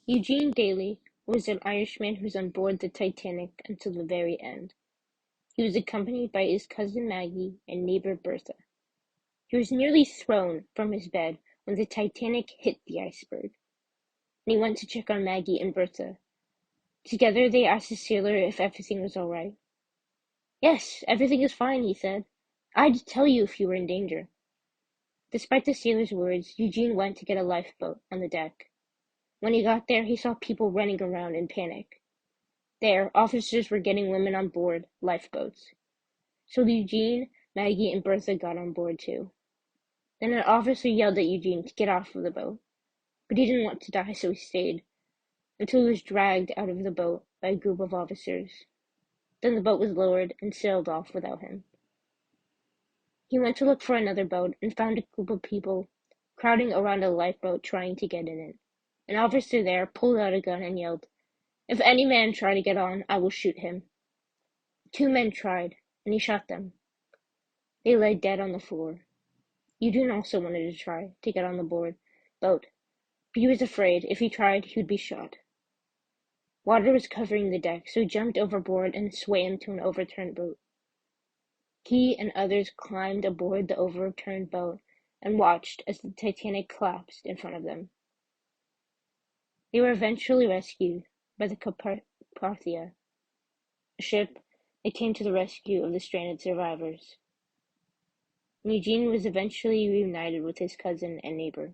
Eugene Daly was an Irishman who was on board the Titanic until the very end. He was accompanied by his cousin Maggie and neighbor Bertha. He was nearly thrown from his bed when the Titanic hit the iceberg, and he went to check on Maggie and Bertha. Together they asked the sailor if everything was all right. "Yes, everything is fine," he said. "I'd tell you if you were in danger." Despite the sailor's words, Eugene went to get a lifeboat on the deck. When he got there, he saw people running around in panic. There, officers were getting women on board lifeboats. So Eugene, Maggie, and Bertha got on board too. Then an officer yelled at Eugene to get off of the boat, but he didn't want to die, so he stayed, until he was dragged out of the boat by a group of officers. Then the boat was lowered and sailed off without him. He went to look for another boat and found a group of people crowding around a lifeboat trying to get in it. An officer there pulled out a gun and yelled, "If any man try to get on, I will shoot him." Two men tried, and he shot them. They lay dead on the floor. Eugene also wanted to try to get on the boat, but he was afraid if he tried he would be shot. Water was covering the deck, so he jumped overboard and swam to an overturned boat. He and others climbed aboard the overturned boat and watched as the Titanic collapsed in front of them. They were eventually rescued by the Carpathia, a ship that came to the rescue of the stranded survivors. Eugene was eventually reunited with his cousin and neighbor.